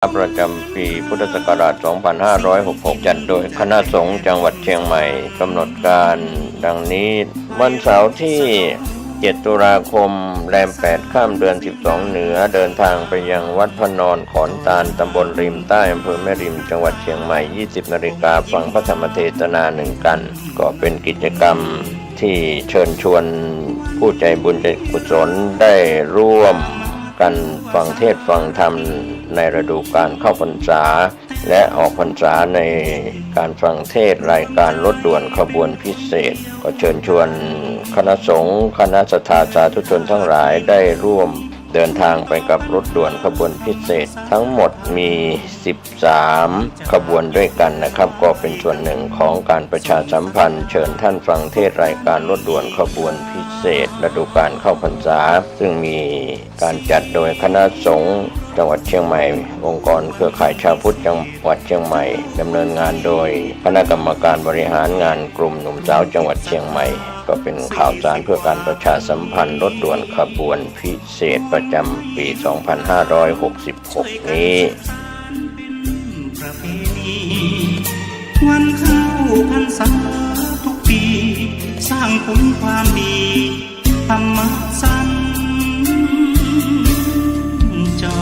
ประจำปีพุทธศักราช 2566 จัดโดยคณะสงฆ์จังหวัดเชียงใหม่กำหนดการดังนี้วันเสาร์ที่ 7 ตุลาคมแรม 8 ค่ำเดือน 12 เหนือเดินทางไปยังวัดพระนอนขอนตาลตำบลริมใต้อำเภอแม่ริมจังหวัดเชียงใหม่ 20 นาฬิกาฟังพระธรรมเทศนาหนึ่งกันก็เป็นกิจกรรมที่เชิญชวนผู้ใจบุญใจกุศลได้ร่วมกันฟังเทศน์ฟังธรรมในฤดูกาลเข้าพรรษาและออกพรรษาในการฟังเทศน์รายการรถด่วนขบวนพิเศษก็เชิญชวนคณะสงฆ์คณะศรัทธาสาธุชนทั้งหลายได้ร่วมเดินทางไปกับรถด่วนขบวนพิเศษทั้งหมดมี 13 ขบวนด้วยกันนะครับก็เป็นส่วนหนึ่งของการประชาสัมพันธ์เชิญท่านฟังเทศน์รายการรถด่วนขบวนพิเศษฤดูกาลเข้าพรรษาซึ่งมีการจัดโดยคณะสงฆ์จังหวัดเชียงใหม่องค์กรเครือข่ายชาวพุทธจังหวัดเชียงใหม่ดำเนินงานโดยคณะกรรมการบริหารงานกลุ่มหนุ่มสาวจังหวัดเชียงใหม่ก็เป็นข่าวสารเพื่อการประชาสัมพันธ์รถด่วนขบวนพิเศษประจำปี 2566 นี้ประเพณีวันเข้าพรรษาทุกปีสร้างผลความดีธรรมะสัญจร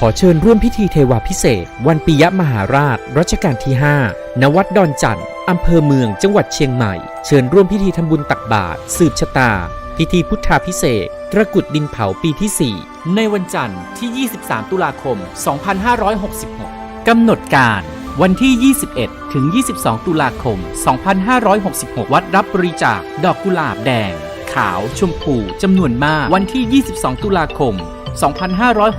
ขอเชิญร่วมพิธีเทวาพิเศษกวันปิยมหาราชรัชกาลที่ 5 ณ วัดดอนจันทร์อำเภอเมืองจังหวัดเชียงใหม่เชิญร่วมพิธีทำบุญตักบาตรสืบชะตาพิธีพุทธาภิเษกตระกุดดินเผาปีที่ 4 ในวันจันทร์ที่ 23 ตุลาคม 2566 กำหนดการวันที่ 21 ถึง 22 ตุลาคม 2566 วัดรับบริจาคดอกกุหลาบแดงขาวชมพูจำนวนมากวันที่ 22 ตุลาคม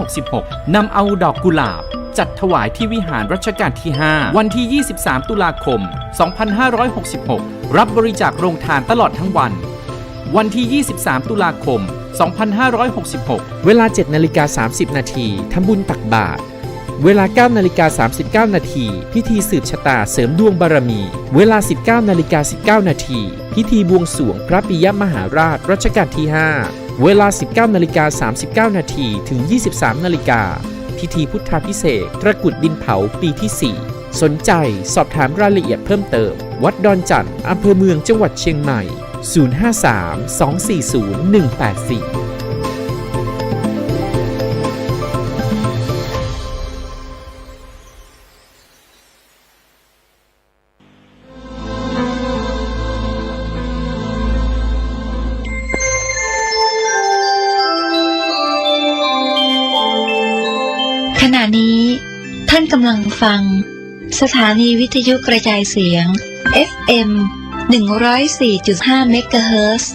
2566 นำเอาดอกกุหลาบจัดถวายที่วิหารรัชกาลที่ 5 วันที่ 23 ตุลาคม 2566 รับบริจาคโรงทานตลอดทั้งวันวันที่ 23 ตุลาคม 2566 เวลา 7:30 นาทีทำบุญตักบาตรเวลา 9:39 นาทีพิธีสืบชะตาเสริมดวงบารมีเวลา 19:19 นาทีพิธีบวงสรวงพระปิยมหาราชรัชกาลที่ 5 เวลา 19:39 นาทีถึง 23 นาฬิกาพิธีพุทธาภิเษกตระกุดดินเผาปีที่ 4 สนใจสอบถามรายละเอียดเพิ่มเติมวัดดอนจันทร์อำเภอเมืองจังหวัดเชียงใหม่ 053-240-184ขณะนี้ท่านกำลังฟังสถานีวิทยุกระจายเสียง FM 104.5 เมกะเฮิรตซ์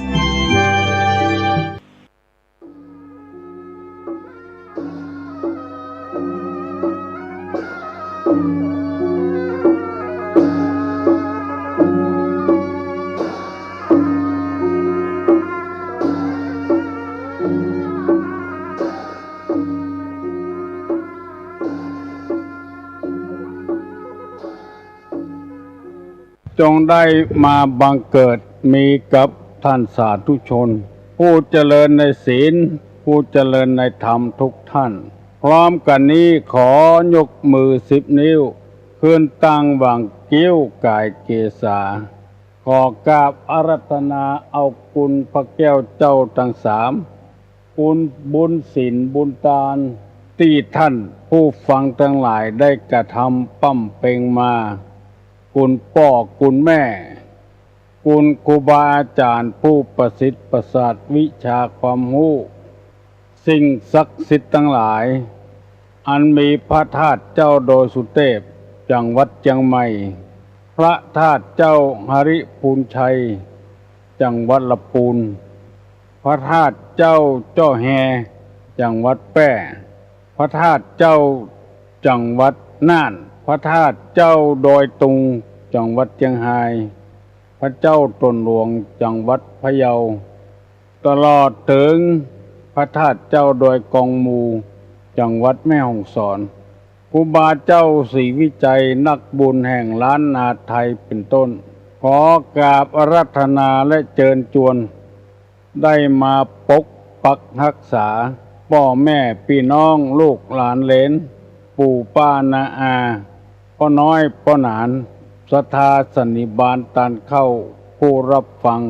จงได้มาบังเกิดมีกับท่านสาธุชนผู้เจริญในศีลผู้เจริญในธรรมทุกท่านพร้อมกันนี้ขอยกมือ10 นิ้วขึ้นตั้งวางกิ้วกายเกษาขอกราบอาราธนาเอาคุณพระแก้วเจ้าทั้ง3คุณบุญศีลบุญทานที่ท่านผู้ฟังทั้งหลายได้กระทำปั้มเป่งมาคุณพ่อคุณแม่คุณครูบาอาจารย์ผู้ประสิทธิ์ประสาทวิชาความรู้สิ่งศักดิ์สิทธิ์ทั้งหลายอันมีพระธาตุเจ้าโดยสุเทพจังหวัดเชียงใหม่พระธาตุเจ้าหริพูนชัยจังหวัดลำพูนพระธาตุเจ้าจ้อแฮจังหวัดแพร่พระธาตุเจ้าจังหวัดน่านพระธาตุเจ้าดอยตุงจังหวัดเชียงรายพระเจ้าตนหลวงจังหวัดพะเยาตลอดถึงพระธาตุเจ้าดอยกองมูจังหวัดแม่ฮ่องสอน ครูบาเจ้าศรีวิจัยนักบุญแห่งล้านนาไทยเป็นต้นขอกราบอาราธนาและเชิญชวนได้มาปกปักรักษาพ่อแม่พี่น้องลูกหลานเหลนปู่ป้านาอาพ่อน้อยพ่อหนานศรัทธาสันนิบาตตันเข้าผู้รับฟัง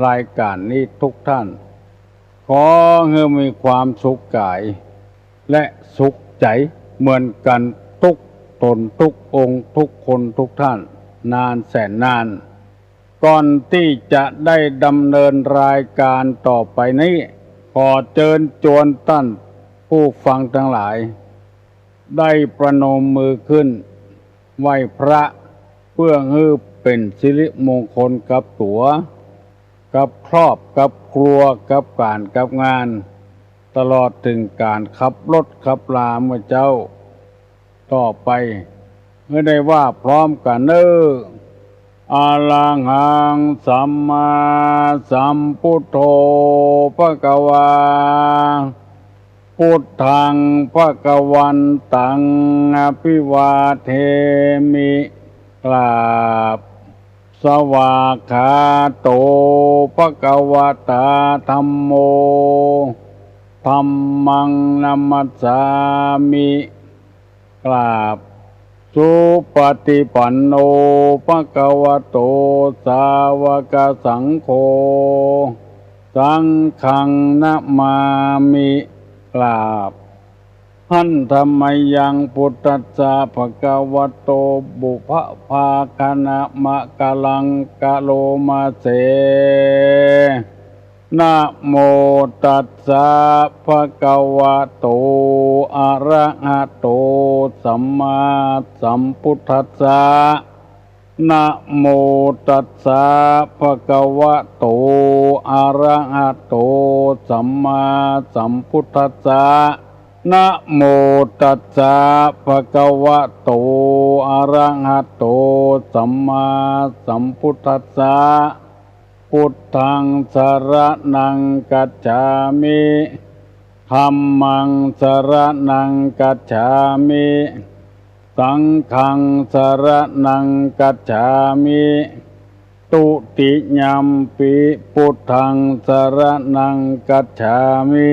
รายการนี้ทุกท่านขอให้มีความสุขกายและสุขใจเหมือนกันทุกตนทุกองค์ทุกคนทุกท่านนานแสนนานก่อนที่จะได้ดำเนินรายการต่อไปนี้ขอเชิญชวนท่านผู้ฟังทั้งหลายได้ประนมมือขึ้นไหว้พระเพื่อให้เป็นสิริมงคลกับตัวกับครอบกับครัวกับการกับงานตลอดถึงการขับรถขับลาเมื่อเจ้าต่อไปเมื่อได้ว่าพร้อมกันอะระหังสัมมาสัมพุทโธภควาพุทธังภควันตังอภิวาเทมิกราบสวากขาโตภควตาธัมโมธัมมังนัมมัสสามิกราบสุปฏิปันโนภควโตสาวกสังโฆสังฆังนะมามิกราบหันธรรมยังพุทธัสสะภควโตบุพภาคณะมะกะลังกะโลมาเสนะโมตัสสะภะคะวะโตอะระหะโตสัมมาสัมพุทธัสสะนะโมตัสสะภะคะวะโตอะระหะโตสัมมาสัมพุทธัสสะนะโมตัสสะภะคะวะโตอะระหะโตสัมมาสัมพุทธัสสะพุทธังสรณังกัจฉามิธัมมังสรณังกัจฉามิสังฆังสรณังกัจฉามิตุติยัมปิพุทธังสรณังกัจฉามิ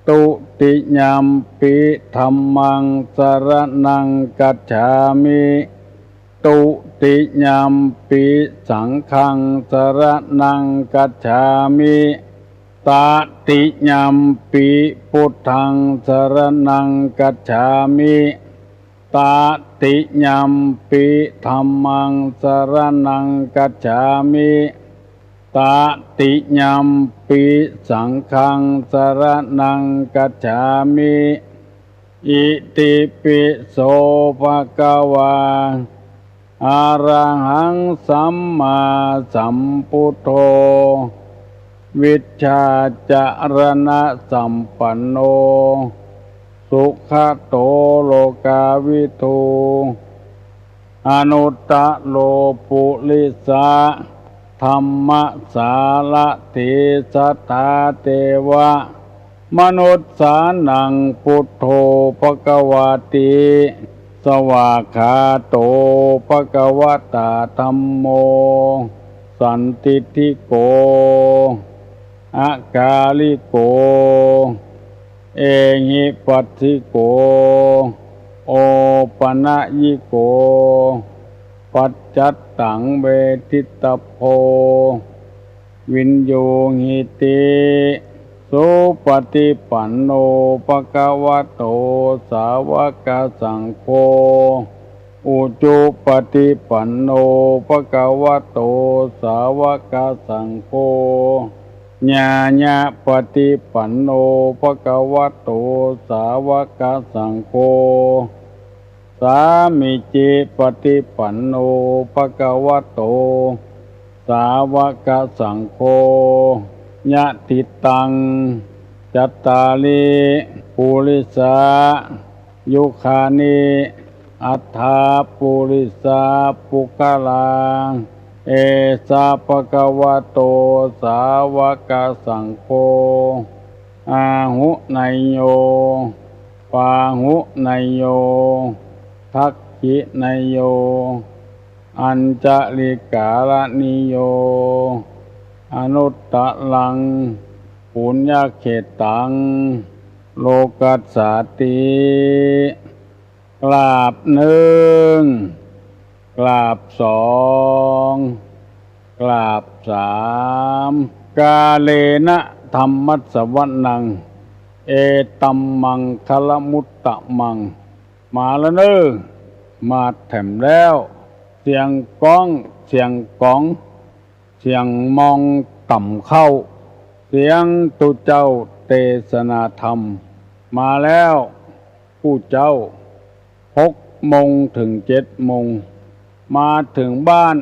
ตุติยัมปิธัมมังสรณังกัจฉามิตุติยัมปิสังฆังสรณังกัจฉามิตติยัมปิพุทธังสรณังกัจฉามิตติยัมปิธัมมังสรณังกัจฉามิตติยัมปิสังฆังสรณังกัจฉามิอิติปิโสภะคะวาอะระหังสัมมาสัมพุทโธวิชชาจารณะสัมปันโนสุขโตโลกาวิทูอนุตตะโลปุริสะธัมมะสาละติสัทธาเทวะมนุษย์สานังพุทโธภควติสวากขาโตภควตาธัมโมสันติทิโกอากาลิโกเอหิปัสสิโกโอปนะยิโกปัจจัตตังเวทิตาโพวินโยหิติสุปฏิปันโนภควโตสาวกสังโฆอุจุปฏิปันโนภควโตสาวกสังโฆญาญาปฏิปันโนภควโตสาวกสังโฆสามิจิปฏิปันโนภควโตสาวกสังโฆญาติตังจัตตาลิปุริสายุคานิอัฏฐาปุริสาปุคลาเอสาภะคะวะโตสาวกสังโฆอาหุไนโย ปาหุนายโยทักขินายโยอัญจลิกาลนิโยอนุตตะลังปุญญเขตังโลกัสสาติกราบหนึ่งกราบสองกราบสามกาเลนะธรรมัสสวนังเอตัมมังคลมุตตะมังมาแล้วเนอมาแถมแล้วเสียงก้องเสียงก้องเสียงมองต่ำเข้าเสียงตุเจ้าเทศนาธรรมมาแล้วผู้เจ้า6 โมงถึง7 โมงมาถึงบ้าน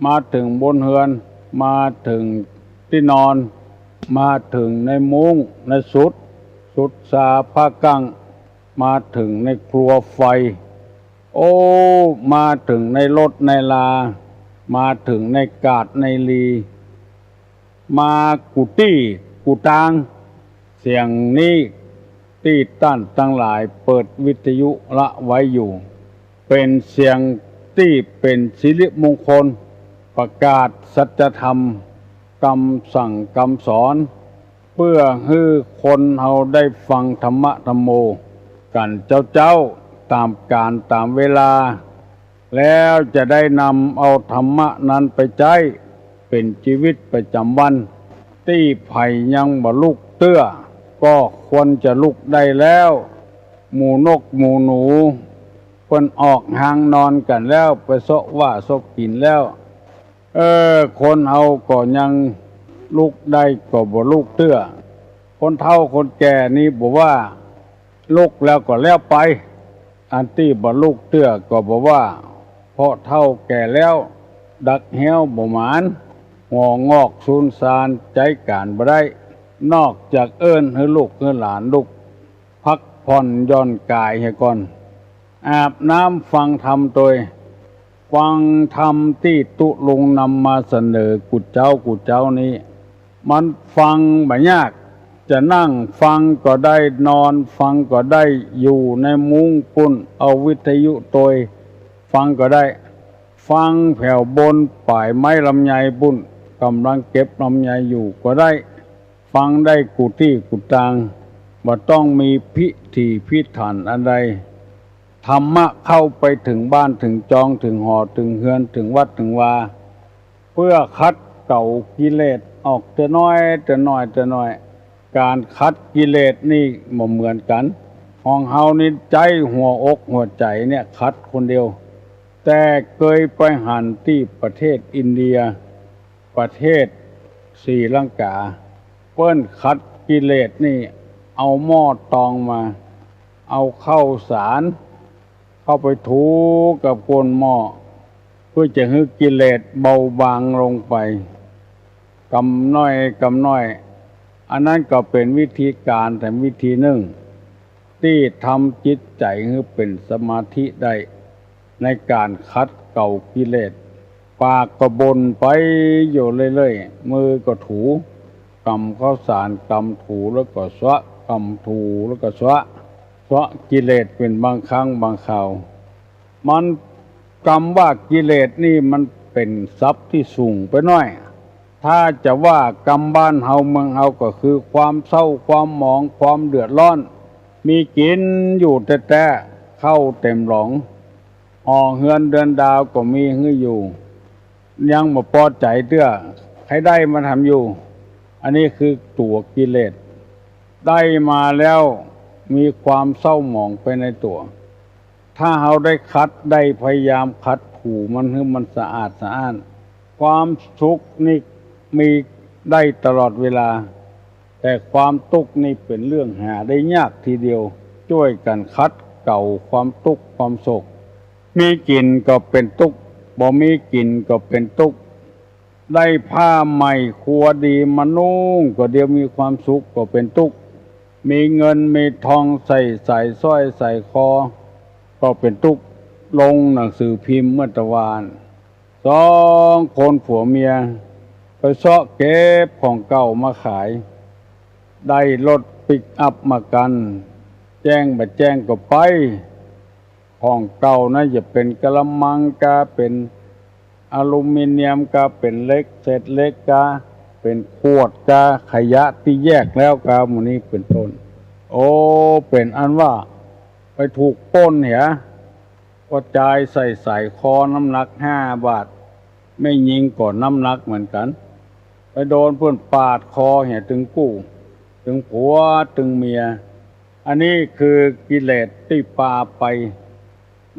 มาถึงบนเฮือนมาถึงที่นอนมาถึงในมุ้งในสุดสาผ้ากังมาถึงในครัวไฟโอ้มาถึงในรถในลามาถึงในกาดในลีมากุตี้กุตางเสียงนี้ที่ต้านทั้งหลายเปิดวิทยุละไว้อยู่เป็นเสียงที่เป็นสิริมงคลประกาศสัจธรรมคำสั่งคำสอนเพื่อให้คนเฮาได้ฟังธรรมะธรรมโมกันเจ้าตามกาลตามเวลาแล้วจะได้นำเอาธรรมะนั้นไปใช้เป็นชีวิตประจำวันที่ไผ่ยังบ่ลุกเตื้อก็ควรจะลุกได้แล้วหมูนกหมูหนูเพิ่นออกหางนอนกันแล้วไปซะว่าซะกินแล้วคนเฮาก็ยังลุกได้ก็บ่ลุกเตื้อคนเฒ่าคนแก่นี่บอกว่าลุกแล้วก็แล้วไปอันที่บ่ลุกเตื้อก็บอกว่าเพราะเฒ่าแก่แล้วดักเหี่ยวบ่หมานหัวงอกสูญซานใจการบ่ได้นอกจากเอิ้นให้ลูกให้หลานลุกพักผ่อนหย่อนกายให้ก่อนอาบน้ำฟังธรรมโดยฟังธรรมที่ตุลงนำมาเสนอกุเจ้านี้มันฟังบ่ยากจะนั่งฟังก็ได้นอนฟังก็ได้อยู่ในมุ้งปุ่นเอาวิทยุโดยฟังก็ได้ฟังแผ่วบนป่ายไม้ลำไยปุ่นกำลังเก็บลำไยอยู่ก็ได้ฟังได้กุที่กุตางบ่ต้องมีพิธีพิถันอันใดธรรมะเข้าไปถึงบ้านถึงจองถึงหอถึงเฮือนถึงวัดถึงวาเพื่อคัดเก่ากิเลสออกแต่น้อยการคัดกิเลสนี่บ่เหมือนกันของเฮานี่ใจหัวอกหัวใจเนี่ยคัดคนเดียวแต่เคยไปหันที่ประเทศอินเดียประเทศศรีลังกาเปิ้นคัดกิเลสนี่เอาหม้อตองมาเอาข้าวสารเข้าไปถูกับก้นหม้อเพื่อจะให้กิเลสเบาบางลงไปกำน้อยอันนั้นก็เป็นวิธีการแต่วิธีหนึ่งที่ทำจิตใจให้เป็นสมาธิได้ในการคัดเก่ากิเลสปากก็บ่นไปอยู่เรื่อยๆมือก็ถูกำข้าวสารกำถูแล้วก็สวะกำถูแล้วก็สวะกิเลสเป็นบางครั้งบางคราวมันกำว่ากิเลสนี่มันเป็นทรัพย์ที่สูงไปหน่อยถ้าจะว่ากรรมบ้านเฮาเมืองเฮาก็คือความเศร้าความหมองความเดือดร้อนมีกินอยู่แต่เข้าเต็มหลงห่อเฮือนเดือนดาวก็มีให้อยู่ยังบ่พอใจเตื้อให้ได้มาทำอยู่อันนี้คือตัวกิเลสได้มาแล้วมีความเศร้าหมองไปในตัวถ้าเฮาได้คัดได้พยายามคัดถูมันให้มันสะอาดความทุกข์นี่มีได้ตลอดเวลาแต่ความทุกข์นี่เป็นเรื่องหาได้ยากทีเดียวช่วยกันคัดเก่าความทุกข์ความโศกมีกินก็เป็นทุกข์บ่มีกินก็เป็นทุกข์ได้ผ้าใหม่ครัวดีมานุ่งก็เดียวมีความสุขก็เป็นทุกข์มีเงินมีทองใส่สร้อยใส่คอก็เป็นทุกข์ลงหนังสือพิมพ์เมื่อตะวาน2 คนผัวเมียไปเสาะเก็บของเก่ามาขายได้รถปิกอัพมากันเจ จ้งบ่แจ้งก็ไปของเก่านะจะเป็นกะละมังกาเป็นอลูมิเนียมกาเป็นเหล็กเศษเหล็กกาเป็นขวดกาขยะที่แยกแล้วกาหมู่นี้เป็นต้นโอ้เป็นอันว่าไปถูกปล้นเหรอก็จ่ายใส่คอน้ำหนัก5 บาทไม่ยิงก่อนน้ำหนักเหมือนกันไปโดนเพื่อนปาดคอเหี่ยถึงกู้ถึงผัวถึงเมียอันนี้คือกิเลสที่ปาไป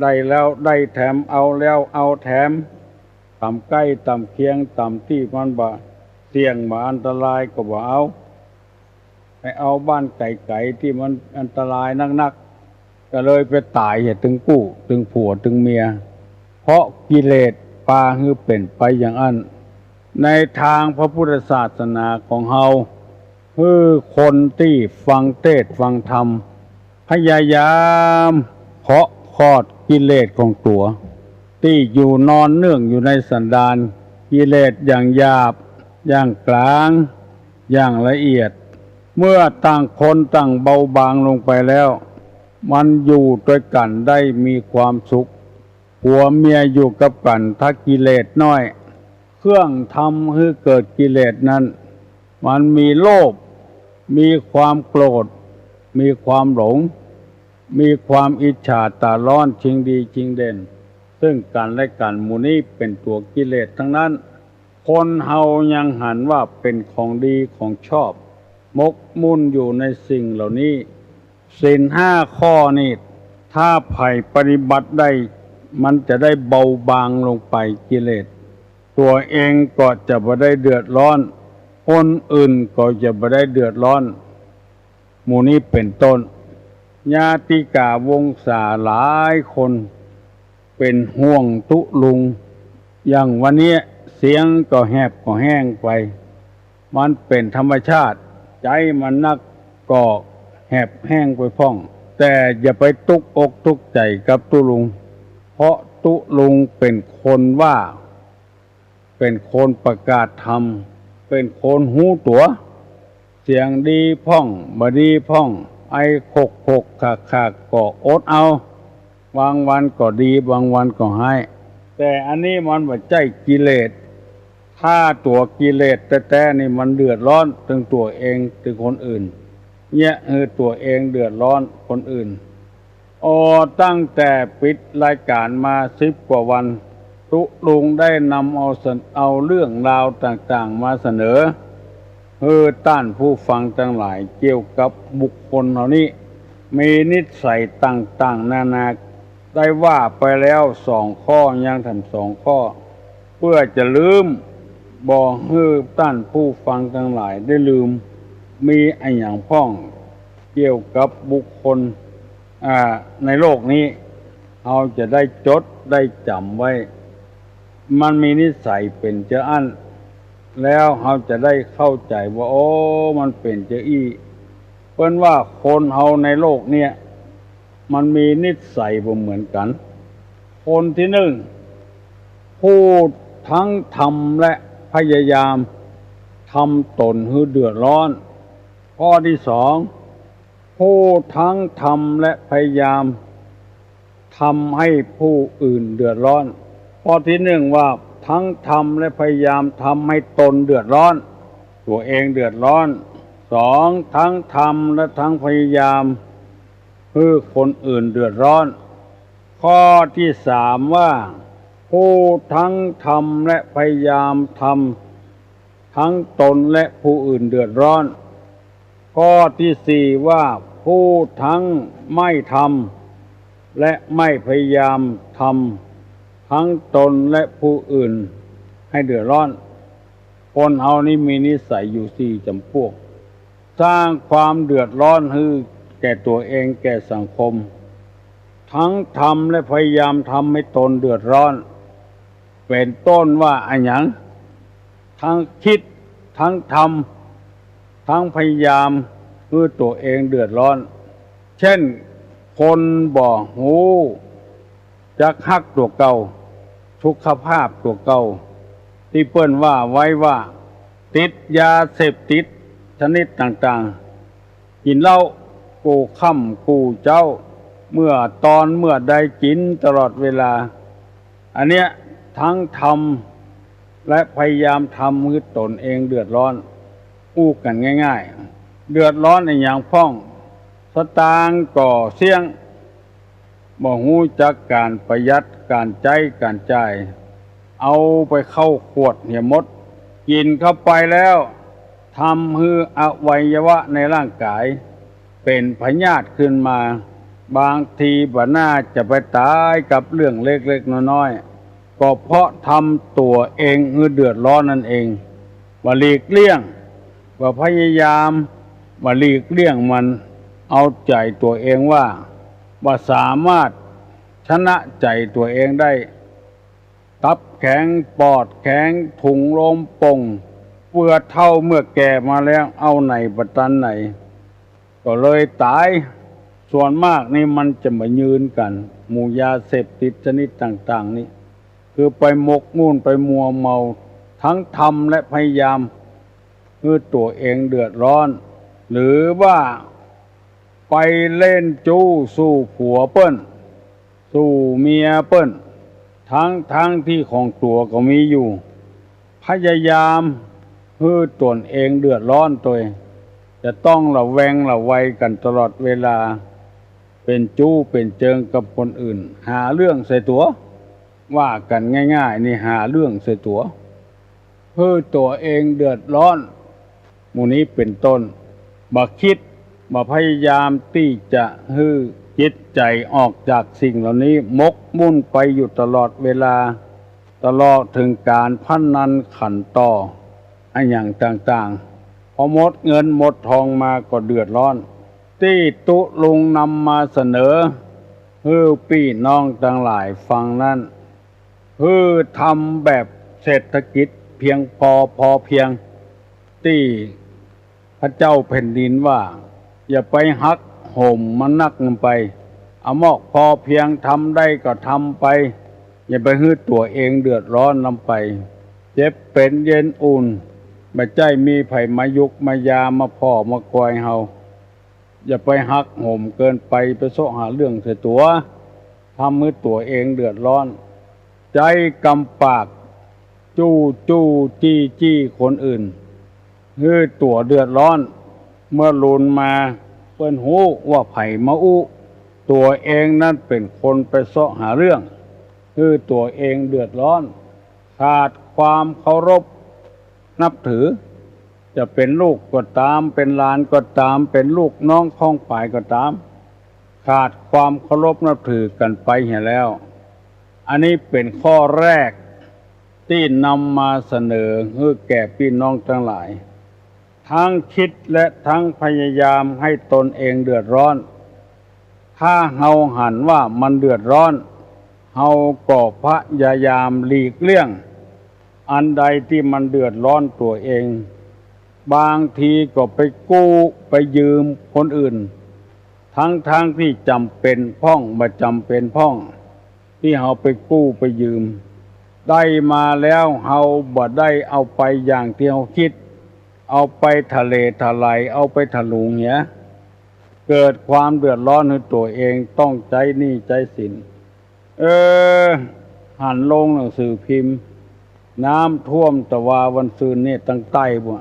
ได้แล้วได้แถมเอาแล้วเอาแถมต่ำใกล้ต่ำเคียงต่ำที่มันบ่เสี่ยงบ่อันตรายก็บ่เอาไปเอาบ้านไก่ที่มันอันตรายนักๆก็เลยไปตายเหี่ยถึงกู้ถึงผัวถึงเมียเพราะกิเลสปาคือเป็นไปอย่างนั้นในทางพระพุทธศาสนาของเฮาคือคนที่ฟังเทศน์ฟังธรรมพยายามเพาะคลอดกิเลสของตัวที่อยู่นอนเนื่องอยู่ในสันดานกิเลสอย่างหยาบอย่างกลางอย่างละเอียดเมื่อต่างคนต่างเบาบางลงไปแล้วมันอยู่ด้วยกันได้มีความสุขผัวเมียอยู่กับกันถ้ากิเลสน้อยเครื่องทำให้เกิดกิเลสนั้นมันมีโลภมีความโกรธมีความหลงมีความอิจฉาตาร้อนชิงดีชิงเด่นซึ่งกันและกันหมู่นี้เป็นตัวกิเลสทั้งนั้นคนเฮายังหันว่าเป็นของดีของชอบมกมุ่นอยู่ในสิ่งเหล่านี้ศีล5 ข้อนี่ถ้าไผ่ปฏิบัติได้มันจะได้เบาบางลงไปกิเลสตัวเองก็จะไม่ได้เดือดร้อนคนอื่นก็จะไม่ได้เดือดร้อนหมู่นี้เป็นต้นญาติกาวงศาหลายคนเป็นห่วงทุลุงอย่างวันนี้เสียงก็แหบก็แห้งไปมันเป็นธรรมชาติใจมันนักก็แหบแห้งไปพ้องแต่อย่าไปตุกอกทุกข์ใจกับตุลุงเพราะตุลุงเป็นคนว่าเป็นคนประกาศธรรมเป็นคนหูตัวเสียงดีพ้องบ่ดีพ้องไอขกขากก็อดเอาบางวันก็ดีบางวันก็ให้แต่อันนี้มันบ่ใจกิเลสถ้าตัวกิเลสแต่นี่มันเดือดร้อนถึงตัวเองถึงคนอื่นเนี่ยตัวเองเดือดร้อนคนอื่นตั้งแต่ปิดรายการมา10 กว่าวันตุลุงได้นำเอาเรื่องราวต่างๆมาเสนอต้านผู้ฟังทั้งหลายเกี่ยวกับบุคคลเหล่านี้มีนิสัยต่างๆนานาได้ว่าไปแล้ว2 ข้อยังทำ2 ข้อเพื่อจะลืมบ่ให้ต้านผู้ฟังทั้งหลายได้ลืมมีอันอย่างพ้องเกี่ยวกับบุคคลในโลกนี้เราจะได้จดได้จำไว้มันมีนิสัยเป็นเจ้าอันแล้วเราจะได้เข้าใจว่ามันเป็นเจ้าอี้เพิ่นว่าคนเฮาในโลกเนี่ยมันมีนิสัยบ่เหมือนกันคนที่พูดทั้งทำและพยายามทำตนให้เดือดร้อนข้อที่2พูดทั้งทำและพยายามทำให้ผู้อื่นเดือดร้อนข้อที่1ว่าทั้งทำและพยายามทำให้ตนเดือดร้อนตัวเองเดือดร้อน2ทั้งทำและทั้งพยายามเพื่อคนอื่นเดือดร้อนข้อที่3ว่าผู้ทั้งทำและพยายามทำทั้งตนและผู้อื่นเดือดร้อนข้อที่4ว่าผู้ทั้งไม่ทำและไม่พยายามทำทั้งตนและผู้อื่นให้เดือดร้อนคนเฮานี่มีนิสัยอยู่4 จำพวกสร้างความเดือดร้อนให้แก่ตัวเองแก่สังคมทั้งทำและพยายามทำให้ตนเดือดร้อนเป็นต้นว่าอันหยังทั้งคิดทั้งทำทั้งพยายามเพื่อตัวเองเดือดร้อนเช่นคนบ่หูจักฮักตัวเก่าสุขภาพตัวเก่าที่เปิ้นว่าไว้ว่าติดยาเสพติดชนิดต่างๆกินเหล้า กู้ค่ำกู้เจ้าเมื่อใดกินตลอดเวลาอันเนี้ยทั้งทำและพยายามทำมือตนเองเดือดร้อนอู้กันง่ายๆเดือดร้อนในอย่างพ้องสตางค์ก่อเสี่ยงบ่ฮู้จักการประหยัดการใช้การจ่ายเอาไปเข้าขวดเหี่ยมดกินเข้าไปแล้วทำให้อวัยวะในร่างกายเป็นพยาธิขึ้นมาบางทีบ่น่าจะไปตายกับเรื่องเล็กๆน้อยๆก็เพราะทำตัวเองให้เดือดร้อนนั่นเองว่าหลีกเลี่ยงว่าพยายามว่าหลีกเลี่ยงมันเอาใจตัวเองว่าสามารถชนะใจตัวเองได้ตับแข็งปอดแข็งถุงลมป่งเปื่อเท่าเมื่อแก่มาแล้วเอาไหนประตันไหนก็เลยตายส่วนมากนี่มันจะมายืนกันหมู่ยาเสพติดชนิดต่างๆนี่คือไปหมกมุ่นไปมัวเมาทั้งทำและพยายามคือตัวเองเดือดร้อนหรือว่าไปเล่นจู้สู้ผัวเปิ้นสู้เมียเปิ้นทั้งที่ของตัวก็มีอยู่พยายามให้ตนเองเดือดร้อนตัวเองจะต้องระแวงระวัยกันตลอดเวลาเป็นจู้เป็นเจิงกับคนอื่นหาเรื่องใส่ตัวว่ากันง่ายๆนี่หาเรื่องใส่ตัวเพื่อตัวเองเดือดร้อนหมู่นี้เป็นต้นบ่คิดบ่พยายามที่จะให้จิตใจออกจากสิ่งเหล่านี้มกมุ่นไปอยู่ตลอดเวลาตลอดถึงการพนันขันต่ออันอย่างต่างๆพอหมดเงินหมดทองมาก็เดือดร้อนที่ตุลุงนำมาเสนอให้พี่น้องทั้งหลายฟังนั้นคือทำแบบเศรษฐกิจเพียงพอเพียงที่พระเจ้าแผ่นดินว่าอย่าไปหักโหมมันนักลงไปเอามอกพอเพียงทำได้ก็ทำไปอย่าไปให้ตัวเองเดือดร้อนลงไปเจ็บเป็นเย็นอุ่นไม่ใจมีไผมายุกมายามาพ่อมาคอยเฮาอย่าไปหักโหมเกินไปโซะหาเรื่องใส่ตัวทำให้ตัวเองเดือดร้อนใจกำปากจู้จี้คนอื่นให้ตัวเดือดร้อนเมื่อลุนมาเปิ้นหูว่าไผมาอู้ตัวเองนั่นเป็นคนไปเสาะหาเรื่องคือตัวเองเดือดร้อนขาดความเคารพนับถือจะเป็นลูกก็ตามเป็นหลานก็ตามเป็นลูกน้องข้องฝ่ายก็ตามขาดความเคารพนับถือกันไปเห็นแล้วอันนี้เป็นข้อแรกที่นำมาเสนอให้แก่พี่น้องทั้งหลายทั้งคิดและทั้งพยายามให้ตนเองเดือดร้อนถ้าเฮาหันว่ามันเดือดร้อนเฮาก็พยายามหลีกเลี่ยงอันใดที่มันเดือดร้อนตัวเองบางทีก็ไปกู้ไปยืมคนอื่นทั้งที่จำเป็นพ้องบ่จำเป็นพ้องที่เฮาไปกู้ไปยืมได้มาแล้วเฮาบ่ได้เอาไปอย่างที่เฮาคิดเอาไปทะเลทลายเอาไปถลุงเหี้ยเกิดความเดือดร้อนให้ตัวเองต้องใจหนี้ใจสินหันลงหนังสือพิมพ์น้ำท่วมตะวาวันซืนนี่ตั้งใต้บ่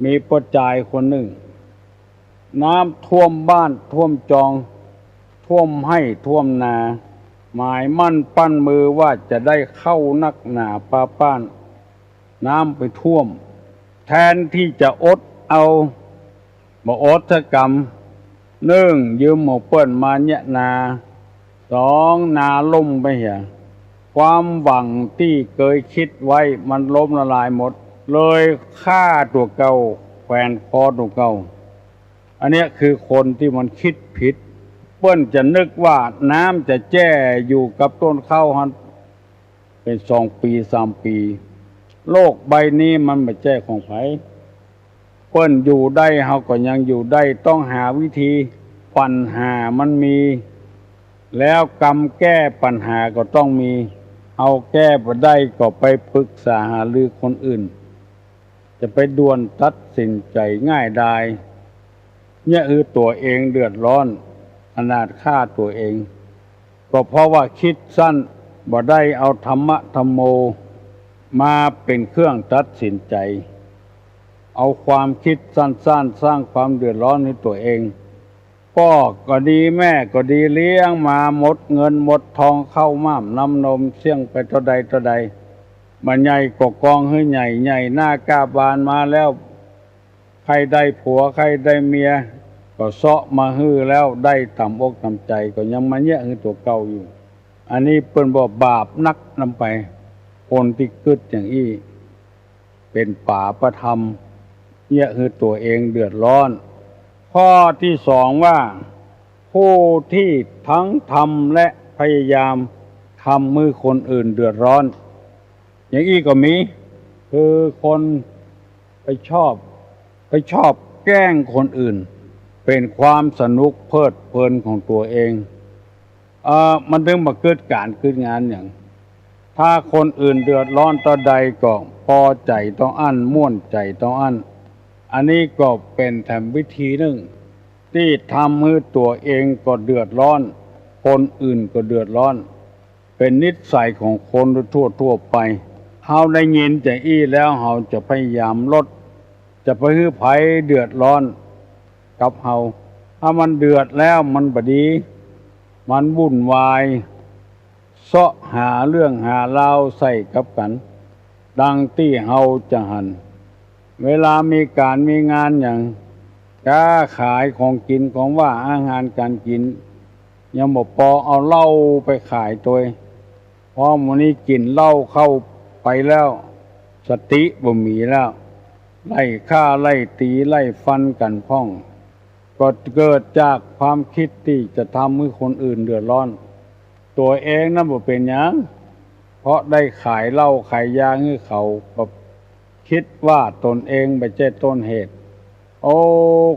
มีประจายคนหนึ่งน้ำท่วมบ้านท่วมจองท่วมให้ท่วมนาหมายมั่นปั้นมือว่าจะได้เข้านักหนาป้านน้ำไปท่วมแทนที่จะอดเอาบ่อดกรรมยืมหมู่เปิ้นมาเนี่ยนา2นาล่มไปเหี่ยความหวังที่เคยคิดไว้มันล้มละลายหมดเลยฆ่าตัวเก่าแขวนคอตัวเก่าอันนี้คือคนที่มันคิดผิดเปิ้นจะนึกว่าน้ำจะแจ้อยู่กับต้นข้าวหันเป็น2 ปี3 ปีโลกใบนี้มันไม่ใช่ของไผเปิ้นอยู่ได้เฮาก็ยังอยู่ได้ต้องหาวิธีปัญหามันมีแล้วกรรมแก้ปัญหาก็ต้องมีเอาแก้บ่ได้ก็ไปปรึกษาหารือคนอื่นจะไปด่วนตัดสินใจง่ายดาย เนี่ยตัวเองเดือดร้อนอนาถฆ่าตัวเองก็เพราะว่าคิดสั้นบ่ได้เอาธรรมะธรรมโมมาเป็นเครื่องตัดสินใจเอาความคิดสั้นๆสร้างความเดือดร้อนให้ตัวเองพ่อก็ดีแม่ก็ดีเลี้ยงมาหมดเงินหมดทองเข้าม่ามน้ำนมเสี่ยงไปเท่าใดมันใหญ่ก็กองให้ใหญ่หน้ากาบานมาแล้วใครได้ผัวใครได้เมียก็เซาะมาฮื้อแล้วได้ต่ำอกต่ำใจก็ยังมาแย่คือตัวเก่าอยู่อันนี้เปิ้นบอกบาปนักนำไปคนที่กึดอย่างอี้เป็นป่าประธรรมแย่คือตัวเองเดือดร้อนข้อที่สองว่าผู้ที่ทั้งทำและพยายามทำมือคนอื่นเดือดร้อนอย่างอี้ก็มีคือคนไปชอบแกล้งคนอื่นเป็นความสนุกเพลิดเพลินของตัวเองมันถึงมาเกิดการเกิดงานอย่างถ้าคนอื่นเดือดร้อนต่อใดก็พอใจต้องอั้นม่วนใจต้องอั้นอันนี้ก็เป็นแถมวิธีหนึ่งที่ทำให้ตัวเองก็เดือดร้อนคนอื่นก็เดือดร้อนเป็นนิสัยของคนทั่วไปเฮาได้ยินจากอี้แล้วเฮาจะพยายามลดจะไปให้ไผเดือดร้อนกับเฮาถ้ามันเดือดแล้วมันบดีมันวุ่นวายเสาะหาเรื่องหาราวใส่กับกันดังที่เฮาจะหันเวลามีการมีงานอย่างค้าขายของกินของว่าอาหารการกินยังบ่พอเอาเหล้าไปขายตัวเพราะมื้อนี้กินเหล้าเข้าไปแล้วสติบ่มีแล้วไล่ฆ่าไล่ตีไล่ฟันกันพ้องก็เกิดจากความคิดที่จะทำให้คนอื่นเดือดร้อนตัวเองนั่นบ่เป็นหยังเพราะได้ขายเหล้าขายยาให้เขาก็คิดว่าตนเองไม่ใช่ต้นเหตุ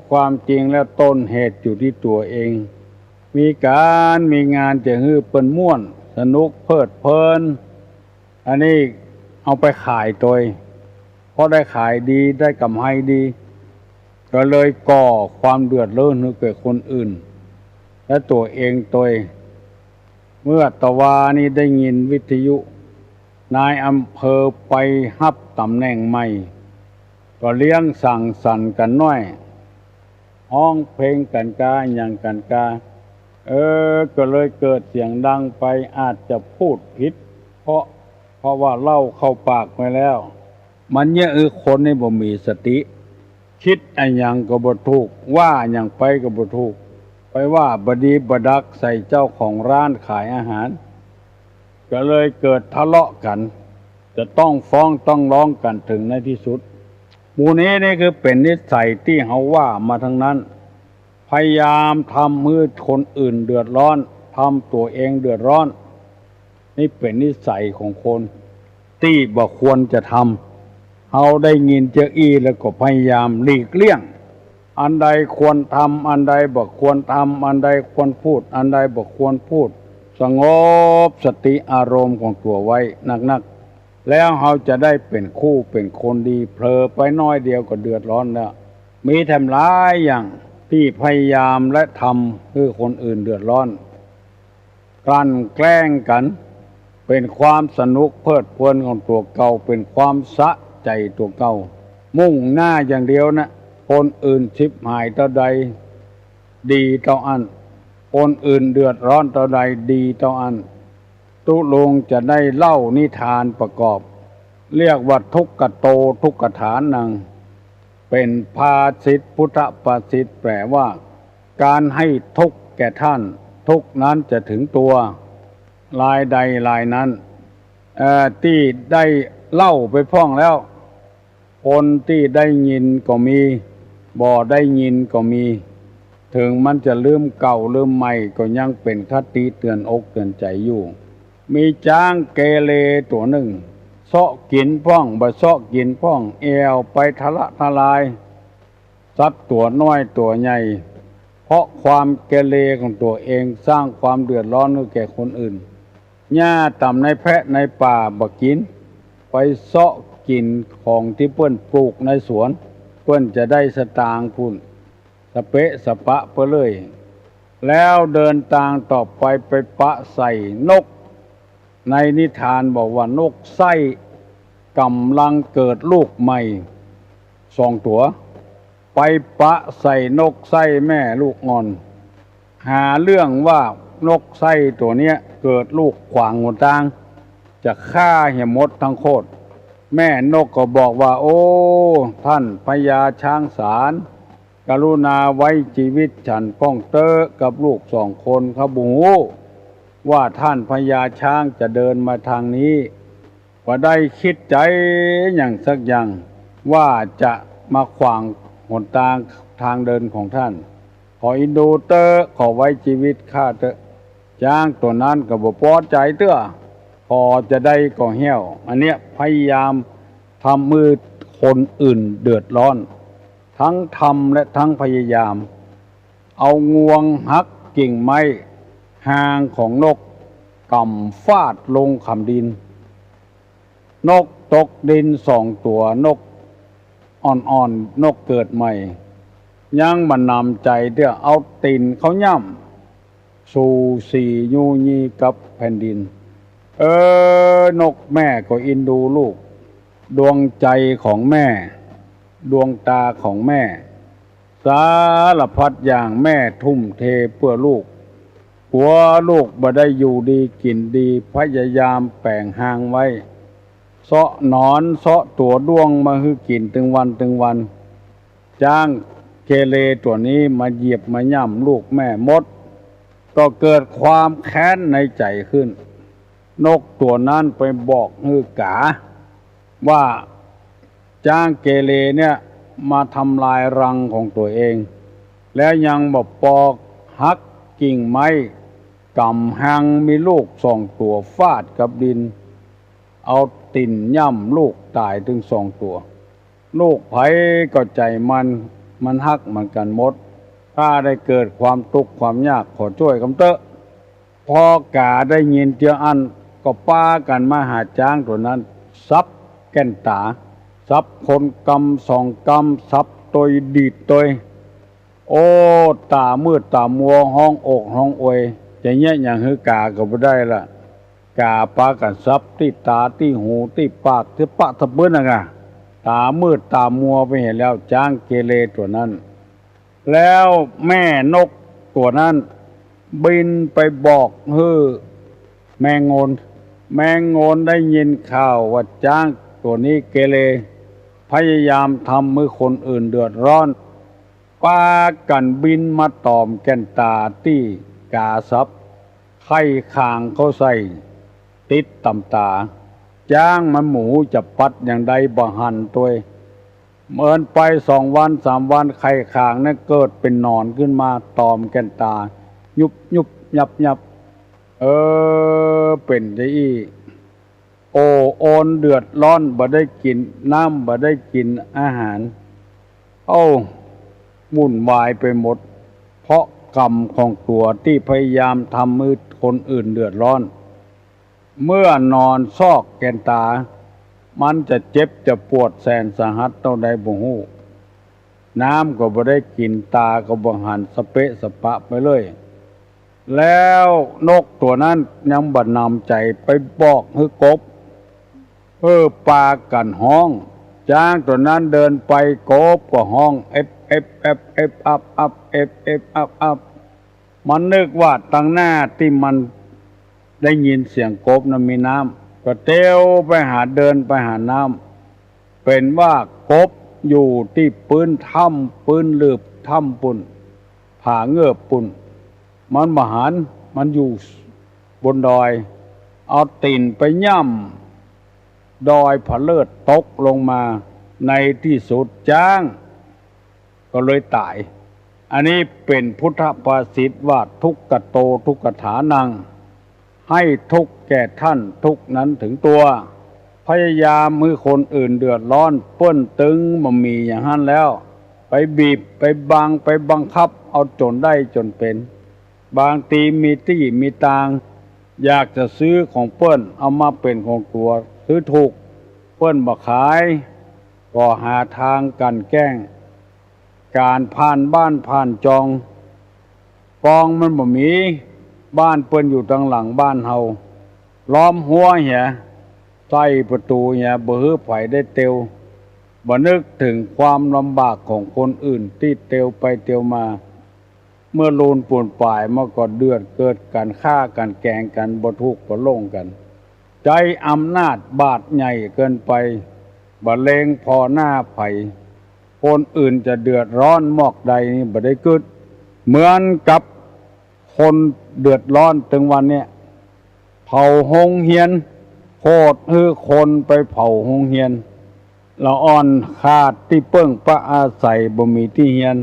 ความจริงแล้วต้นเหตุอยู่ที่ตัวเองมีการมีงานจะฮื้อเปิ้นม่วนสนุกเพลิดเพลินอันนี้เอาไปขายตัวเพราะได้ขายดีได้กำไรดีก็เลยก่อความเดือดร้อนให้แก่คนอื่นและตัวเองเมื่อตะวานี้ได้ยินวิทยุนายอำเภอไปฮับตำแหน่งใหม่ก็เลี้ยงสั่งสรรค์กันน้อยห้องเพลงกันกาอย่างกันกาก็เลยเกิดเสียงดังไปอาจจะพูดผิดเพราะว่าเล่าเข้าปากไปแล้วมันเนี่ยคนนี่บ่มีสติคิดอันยังก็บ่ถูกว่าอย่างไปก็บ่ถูกไปว่าบดีบดักใส่เจ้าของร้านขายอาหารก็เลยเกิดทะเลาะกันจะต้องฟ้องต้องร้องกันถึงในที่สุดหมู่นี้นี่คือเป็นนิสัยที่เฮาว่ามาทั้งนั้นพยายามทำมือคนอื่นเดือดร้อนทำตัวเองเดือดร้อนนี่เป็นนิสัยของคนที่บ่ควรจะทำเฮาได้ยินเจออีแล้วก็พยายามหลีกเลี่ยงอันใดควรทำอันใดบ่ควรทำอันใดควรพูดอันใดบ่ควรพูดสงบสติอารมณ์ของตัวไว้นักๆแล้วเฮาจะได้เป็นคู่เป็นคนดีเผลอไปน้อยเดียวก็เดือดร้อนแล้วมีแถมหลายอย่างที่พยายามและทำให้คนอื่นเดือดร้อนกลั่นแกล้งกันเป็นความสนุกเพลิดเพลินของตัวเก่าเป็นความสะใจตัวเก่ามุ่งหน้าอย่างเดียวนะคนอื่นชิบหายต่อใดดีต่ออันคนอื่นเดือดร้อนต่อใดดีต่ออันตุลงจะได้เล่านิทานประกอบเรียกว่าทุกขโตทุกขฐานนังเป็นภาษิตพุทธภาษิตแปลว่าการให้ทุกข์แก่ท่านทุกนั้นจะถึงตัวลายใดลายนั้นที่ได้เล่าไปพ้องแล้วคนที่ได้ยินก็มีบ่ได้ยินก็มีถึงมันจะลืมเก่าลืมใหม่ก็ยังเป็นคติเตือนอกเตือนใจอยู่มีจ้างเกเรตัวหนึ่งเสาะกินพ้องบ่เสาะกินพ้องแอวไปทะละทลายสัตว์ตัวน้อยตัวใหญ่เพราะความเกเรของตัวเองสร้างความเดือดร้อนให้แก่คนอื่นหญ้าต่ำในแพะในป่าบ่กินไปเสาะกินของที่เปิ้นปลูกในสวนเปิ้นจะได้สตางค์พุ่น สเปะสปะไปเลยแล้วเดินทางต่อไปไปปะใส่นกในนิทานบอกว่านกไส้กำลังเกิดลูกใหม่2 ตัวไปปะใส่นกไส้แม่ลูกงอนหาเรื่องว่านกไส้ตัวเนี้ยเกิดลูกขวางหนทางจะฆ่าเหี่ยมดทั้งโคตรแม่นกก็บอกว่าโอ้ท่านพญาช้างสารกรุณาไว้ชีวิตฉันป้องเตอกับลูก2 คนครับบูว่าท่านพญาช้างจะเดินมาทางนี้ว่าได้คิดใจอย่างสักอย่างว่าจะมาขวางหนทางเดินของท่านขออินดูเตอขอไว้ชีวิตข้าเตอช้างตัวนั้นก็บ่พอใจเตื้อพอจะได้ก็เหี้ยวอันเนี้ยพยายามทำมือคนอื่นเดือดร้อนทั้งทำและทั้งพยายามเอางวงหักกิ่งไม้หางของนกกำฟาดลงขำดินนกตกดิน2 ตัวนกอ่อนๆนกเกิดใหม่ยังมันนำใจเด้อเอาตีนเขาย่ำสู่สียูยีกับแผ่นดินนกแม่ก็อินดูลูกดวงใจของแม่ดวงตาของแม่สารพัดอย่างแม่ทุ่มเทเพื่อลูกหัวลูกบ่ได้อยู่ดีกินดีพยายามแปลงหางไว้เสาะหนอนเสาะตัวด้วงมาให้กินถึงวันจ้างเกเรตัวนี้มาเหยียบมาย่ำลูกแม่มดก็เกิดความแค้นในใจขึ้นนกตัวนั้นไปบอกฮือกาว่าจ้างเกเรเนี่ยมาทำลายรังของตัวเองแล้วยังบอกปอกหักกิ่งไม้กำหังมีลูก2 ตัวฟาดกับดินเอาติ่นย่ำลูกตายถึง2 ตัวลูกไผก็ใจมันหักเหมือนกันหมดถ้าได้เกิดความทุกข์ความยากขอช่วยคำเตอะพอกาได้ยินเจ้าอันก็ป้ากันมาหาจ้างตัวนั้นซับแก่นตาซับคนกำ2 กำซับตัวดีดตัวโอ้ตามืดตามัวห้องอกห้องอวยจะเงี้ยอย่างฮือกาก็บ่ได้ละกาปากันซับที่ตาที่หูที่ปากที่ปะทะเบิ้นน่ะตามืดตามัวไปเห็นแล้วจ้างเกเรตัวนั้นแล้วแม่นกตัวนั้นบินไปบอกแมงโงนได้ยินข่าวว่าจ้างตัวนี้เกเรพยายามทำมือคนอื่นเดือดร้อนปากันบินมาตอมแก่นตาที่กาซับไข่คางเขาใส่ติดตำตาจ้างมันหมูจะปัดอย่างใดบ่หันตัวเมินไป2 วัน 3 วันไข่คางนั้นเกิดเป็นหนอนขึ้นมาตอมแก่นตายุบยับเป็นได้อีโอนเดือดร้อนบ่ได้กินน้ำบ่ได้กินอาหารวุ่นวายไปหมดเพราะกรรมของตัวที่พยายามทำมือคนอื่นเดือดร้อนเมื่อนอนซอกแกนตามันจะเจ็บจะปวดแสนสาหัสเท่าใดบ่ฮู้น้ำก็บ่ได้กินตาก็บ่หันสเปะสปะไปเลยแล้วนกตัวนั้นยังบ่นำใจไปบอกให้กบปากันห้องจ้างตัวนั้นเดินไปกบก็ห้องเอฟอัพมันนึกว่าตั้งหน้าที่มันได้ยินเสียงกบนั้นมีน้ำก็เตียวไปเดินไปหาน้ำเป็นว่ากบอยู่ที่ปืนถ้ำปืนลืบถ้ำปุ่นผาเงือบปุ่นมันมหันมันอยู่บนดอยเอาตีนไปย่ำดอยผะเลิศตกลงมาในที่สุดจ้างก็เลยตายอันนี้เป็นพุทธภาษิตว่าทุกขโตทุกขฐานังให้ทุกข์แก่ท่านทุกนั้นถึงตัวพยายามมือคนอื่นเดือดร้อนเปิ้นตึงบ่มีอย่างนั้นแล้วไปบีบไปบังคับเอาจนได้จนเป็นบางทีมีที่มีตางอยากจะซื้อของเปิ้นเอามาเป็นของตัวซื้อถูกเปิ้นบ่ขายก็หาทางกันแกล้ง การผ่านบ้านผ่านจองกองมันบ่มีบ้านเปิ้นอยู่ทางหลังบ้านเฮาล้อมหัวเหียใส่ประตูเหียบ่ฮื้อไผได้เตียวบ่นึกถึงความลำบากของคนอื่นที่เตียวไปเตียวมา เมื่อลูนป่วนป่ายมาก็เดือดเกิดการฆ่ากันแกงกันบ่ทุกข์บ่ลงกันใจอำนาจบาดใหญ่เกินไปบ่เลงพอหน้าไผคนอื่นจะเดือดร้อนมอกใดนี่บ่ได้เกิดเหมือนกับคนเดือดร้อนถึงวันเนี้ยเผาโรงเรียนโคตรฮือคนไปเผาโรงเรียนละอ่อนขาดที่เปิ้งประอาศัยบ่มีที่เรียน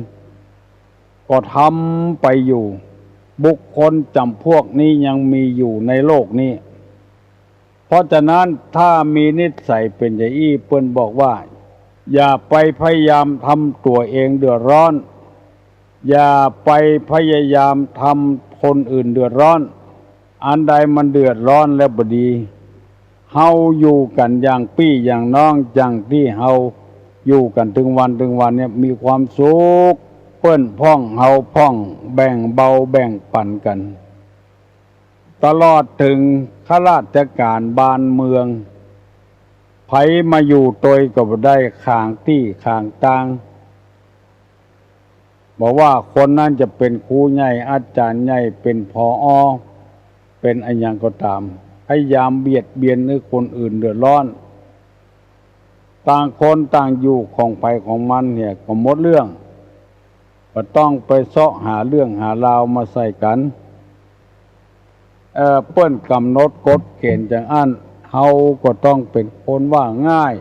ก็ทำไปอยู่บุคคลจำพวกนี้ยังมีอยู่ในโลกนี้เพราะฉะนั้นถ้ามีนิสัยเป็นอย่างอี้เปิ้นบอกว่าอย่าไปพยายามทำตัวเองเดือดร้อนอย่าไปพยายามทำคนอื่นเดือดร้อนอันใดมันเดือดร้อนแล้วบ่ดีเฮาอยู่กันอย่างพี่อย่างน้องอย่างที่เฮาอยู่กันถึงวันเนี่ยมีความสุขเปิ้นพ้องเฮาพ้องแบ่งเบาแบ่งปันกันตลอดถึงข้าราชการบ้านเมืองไผมาอยู่ตยก็บ่ได้ข้างที่ข้างต่างบอกว่าคนนั้นจะเป็นครูใหญ่อาจารย์ใหญ่เป็นผอ.เป็นอะไรอย่างก็ตามพยายามเบียดเบียนให้คนอื่นเดือดร้อนต่างคนต่างอยู่ของไผของมันเนี่ยก็หมดเรื่องก็ต้องไปเสาะหาเรื่องหาราวมาใส่กันเปิ้นกำหนดกฎเกณฑ์จังอันเฮาก็ต้องเป็นคนว่าง่าย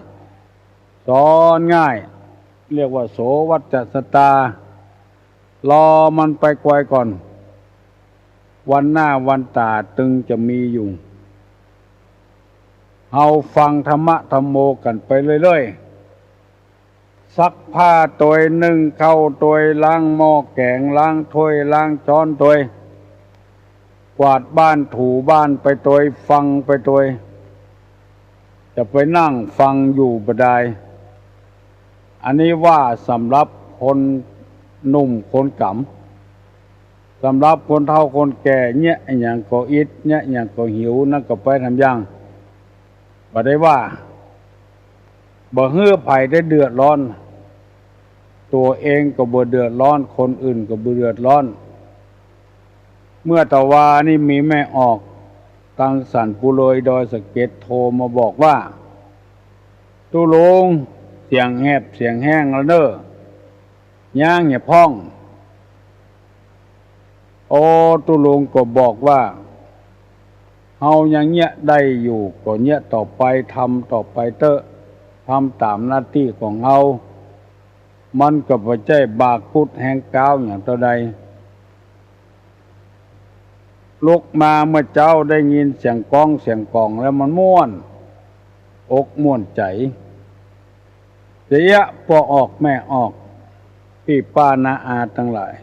สอนง่ายเรียกว่าโสวัจจสตารอมันไปไกลก่อนวันหน้าวันตาตึงจะมีอยู่เฮาฟังธรรมะธรรมโมกันไปเรื่อยๆซักผ้าตัวนึ่งข้าวตัวล้างหม้อแกงล้างถ้วยล้างช้อนตัวกวาดบ้านถูบ้านไปตัวฟังไปตัวจะไปนั่งฟังอยู่บ่ได้อันนี้ว่าสำหรับคนหนุ่มคนกำสำหรับคนเฒ่าคนแก่เนี่ยอย่างก็อิดเนี่ยอย่างก็หิวนั่นก็ไปทำอย่างบ่ได้ว่าบ่ฮื้อไผได้เดือดร้อนตัวเองก็บ่เดือดร้อนคนอื่นก็บ่เดือดร้อนเมื่อตะวานี่มีแม่ออกตังสันปุโรยดอยสะเก็ดโทรมาบอกว่าตุลุงเสียงแหบเสียงแห้งแล้วเด้อย่างอย่าพ้องโอ้ตุลุงก็บอกว่าเฮายังเนี้ยได้อยู่ก็เนี้ยต่อไปทำต่อไปเตอะทำตามหน้าที่ของเฮามันก็บ่ใช่บากพุดแห่งก้าวอย่างเท่าใดลุกมาเมื่อเจ้าได้ยินเสียงก้องเสียงกองแล้วมันม่วนอกม่วนใจเสียพอออกแม่ออกพี่ป้านาอาทั้งหลาย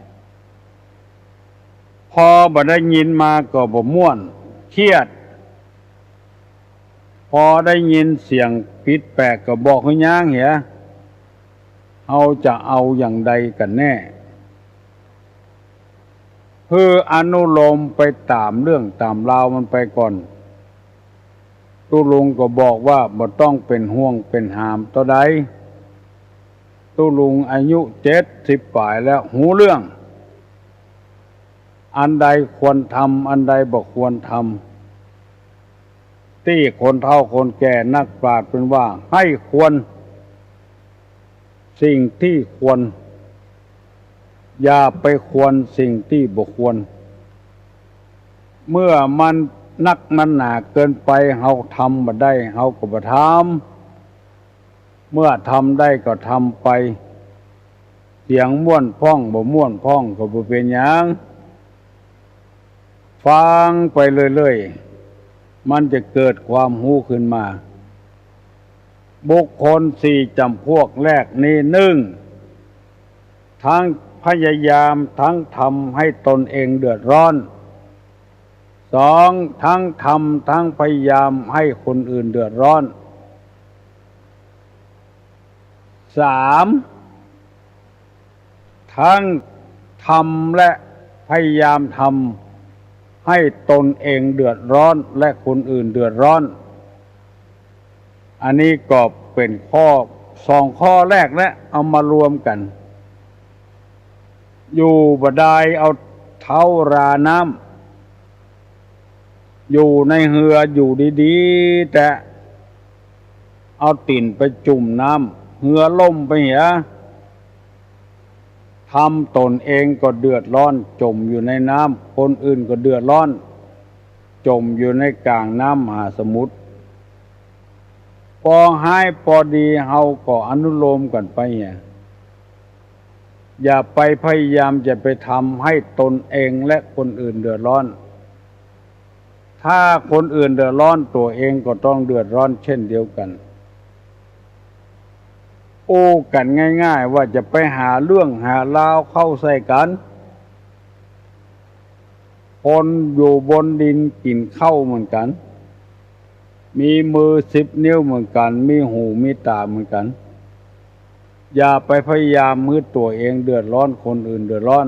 พอบ่ได้ยินมาก็บ่ม่วนเครียดพอได้ยินเสียงผิดแปลกก็บอกให้ย่างเหียเอาจะเอาอย่างใดกันแน่เพื่ออนุโลมไปตามเรื่องตามราวมันไปก่อนตุลุงก็บอกว่าบ่ต้องเป็นห่วงเป็นหามต่อใดตุลุงอายุ70 ปลายแล้วหูเรื่องอันใดควรทำอันใดบ่ควรทำที่คนเฒ่าคนแก่นักปราชญ์เป็นว่าให้ควรสิ่งที่ควรอย่าไปควรสิ่งที่บ่ควรเมื่อมันนักมันหนาเกินไปเฮาทำบ่ได้เฮาก็บ่ทำเมื่อทำได้ก็ทำไปเสียงม่วนพ้องบ่ม่วนพ้องก็บ่เป็นหยังฟังไปเรื่อยๆมันจะเกิดความรู้ขึ้นมาบุคคล4 จำพวกแรกนี้1ทั้งพยายามทั้งทำให้ตนเองเดือดร้อน2ทั้งทำทั้งพยายามให้คนอื่นเดือดร้อน3 ทั้งทำและพยายามทำให้ตนเองเดือดร้อนและคนอื่นเดือดร้อนอันนี้ก็เป็นข้อ2 ข้อแรกและเอามารวมกันอยู่บ่ได้เอาเท้าราน้ำอยู่ในเหืออยู่ดีๆแต่เอาตีนไปจุ่มน้ำเหือล่มไปเหียทำตนเองก็เดือดร้อนจมอยู่ในน้ำคนอื่นก็เดือดร้อนจมอยู่ในกลางน้ำมหาสมุทรพอให้พอดีเฮาก็อนุโลมกันไปอย่าไปพยายามจะไปทำให้ตนเองและคนอื่นเดือดร้อนถ้าคนอื่นเดือดร้อนตัวเองก็ต้องเดือดร้อนเช่นเดียวกันโอ้กันง่ายๆว่าจะไปหาเรื่องหาราวเข้าใส่กันคนอยู่บนดินกินข้าวเหมือนกันมีมือ10 นิ้วเหมือนกันมีหูมีตาเหมือนกันอย่าไปพยายามมือตัวเองเดือดร้อนคนอื่นเดือดร้อน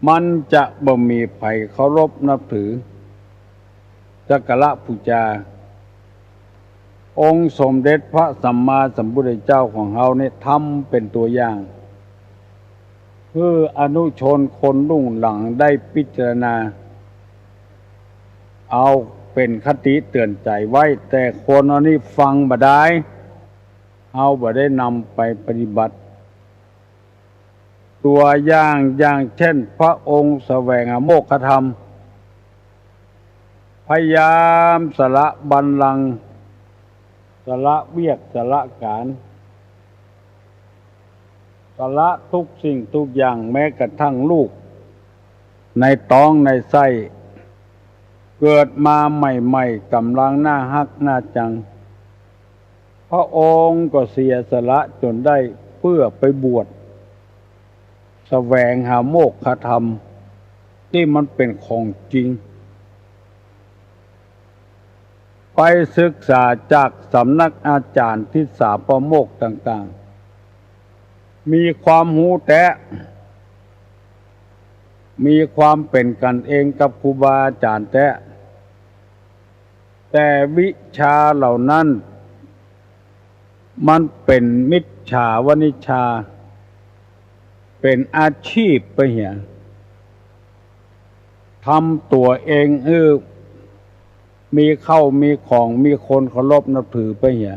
มันจะบ่มีไผเคารพนับถือสักการะบูชาองค์สมเด็จพระสัมมาสัมพุทธเจ้าของเฮาเนี่ยทำเป็นตัวอย่างเพื่ออนุชนคนรุ่งหลังได้พิจารณาเอาเป็นคติเตือนใจไว้แต่คนอันนี้ฟังบ่ได้เอาบ่ได้นำไปปฏิบัติตัวอย่างเช่นพระองค์แสวงหาโมฆะธรรมพยายามสละบัลลังก์สละเวียกสละการสละทุกสิ่งทุกอย่างแม้กระทั่งลูกในท้องในไส้เกิดมาใหม่ๆกำลังน่าฮักน่าจังพระองค์ก็เสียสละจนได้เพื่อไปบวชแสวงหาโมกขธรรมที่มันเป็นของจริงไปศึกษาจากสำนักอาจารย์ทิศาประโมกข์ต่างๆมีความหูแตะมีความเป็นกันเองกับครูบาอาจารย์แต่วิชาเหล่านั้นมันเป็นมิจฉาวณิชชาเป็นอาชีพไปเหียทำตัวเองมีเข้ามีของมีคนเคารพนับถือไปเหีย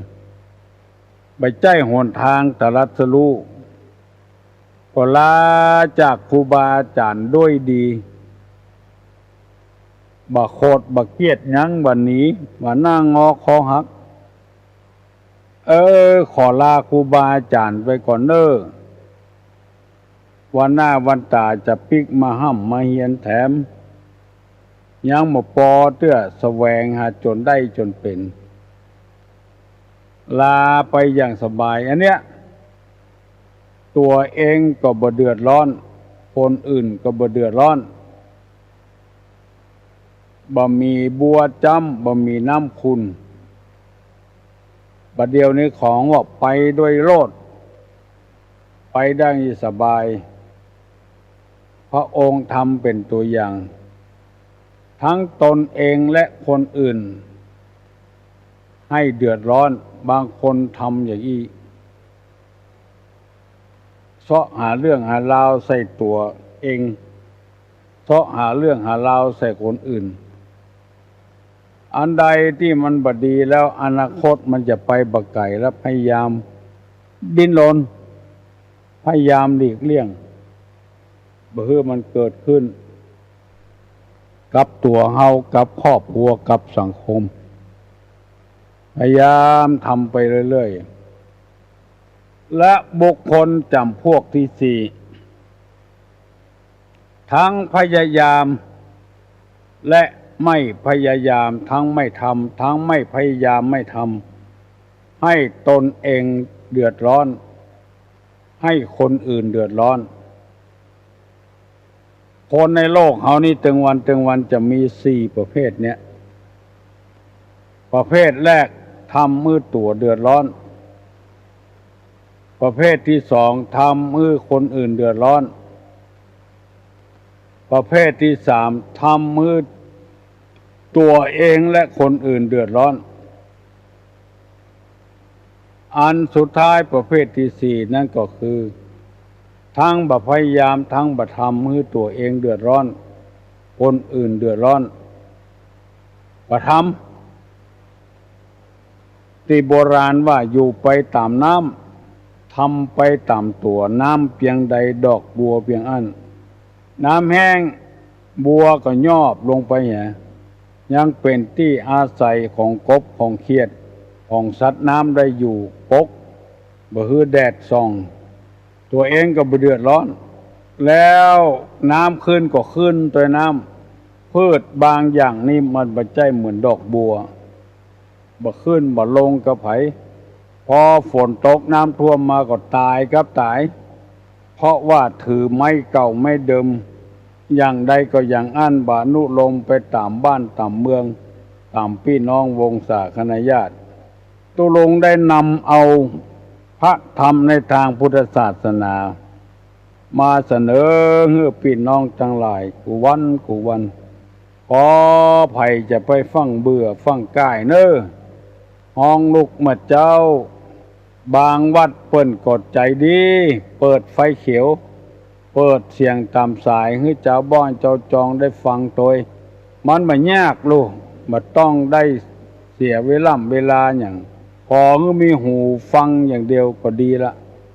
ไปใจหนทางตรัสรู้ก็ลาจากครูบาอาจารย์ด้วยดีบ่โคตรบ่เกียดหยังวันนี้ว่าหน้างอคอหักขอลาครูบาอาจารย์ไปก่อนเด้อวันหน้าวันตาจะปิกมาห้ำมาเฮียนแถมยังมาปอเตื้อแสวงหาจนได้จนเป็นลาไปอย่างสบายอันเนี้ยตัวเองก็บ่เดือดร้อนคนอื่นก็บ่เดือดร้อนบ่มีบัวจ้ำบ่มีน้ำคุณบัดเดียวนี้ของว่าไปด้วยโลดไปได้สบายพระองค์ทำเป็นตัวอย่างทั้งตนเองและคนอื่นให้เดือดร้อนบางคนทำอย่างนี้เสาะหาเรื่องหาราวใส่ตัวเองเสาะหาเรื่องหาราวใส่คนอื่นอันใดที่มันบดีแล้วอนาคตมันจะไปบักไก่และพยายามดิ้นรนพยายามหลีกเลี่ยงบ่ให้มันเกิดขึ้นกับตัวเฮากับครอบครัวกับสังคมพยายามทำไปเรื่อยๆและบุคคลจำพวกที่ 4ทั้งพยายามและไม่พยายามทั้งไม่ทำทั้งไม่พยายามไม่ทำให้ตนเองเดือดร้อนให้คนอื่นเดือดร้อนคนในโลกเฮานี่ตึงวันจะมี4ประเภทเนี้ยประเภทแรกทำมือตัวเดือดร้อน ประเภทที่สองทำให้คนอื่นเดือดร้อนประเภทที่สามทำให้ตัวเองและคนอื่นเดือดร้อนอันสุดท้ายประเภทที่สี่นั่นก็คือทั้งบ่พยายามทั้งบ่ทำให้ตัวเองเดือดร้อนคนอื่นเดือดร้อนบ่ทำที่โบราณว่าอยู่ไปตามน้ำทำไปตามตัวน้ำเพียงใดดอกบัวเพียงอันน้ำแห้งบัวก็ยอบลงไปแหยังเป็นที่อาศัยของกบของเขียดของสัตว์น้ำได้อยู่ปกบ่ฮือแดดส่องตัวเองก็บ่เดือดร้อนแล้วน้ำขึ้นก็ขึ้นตัวน้ำพืชบางอย่างนี่มันบ่ใช่เหมือนดอกบัวบ่ขึ้นบ่ลงกับไผพอฝนตกน้ำท่วมมาก็ตายครับตายเพราะว่าถือไม้เก่าไม้เดิมอย่างใดก็อย่างอันบานุลมไปตามบ้านตามเมืองตามพี่น้องวงศาคณาญาติตุลงได้นำเอาพระธรรมในทางพุทธศาสนามาเสนอให้พี่น้องทั้งหลายกูวันขอไผจะไปฟังเบื่อฟังก่ายเน้อห้องลูกมาเจ้าบางวัดเปิ้นกดใจดีเปิดไฟเขียวเปิดเสียงตามสายให้เจ้าบ้านเจ้าจองได้ฟังโดยมันไม่ยากลูกบ่ต้องได้เสียเวลาอย่างพอมีหูฟังอย่างเดียวก็ดีละ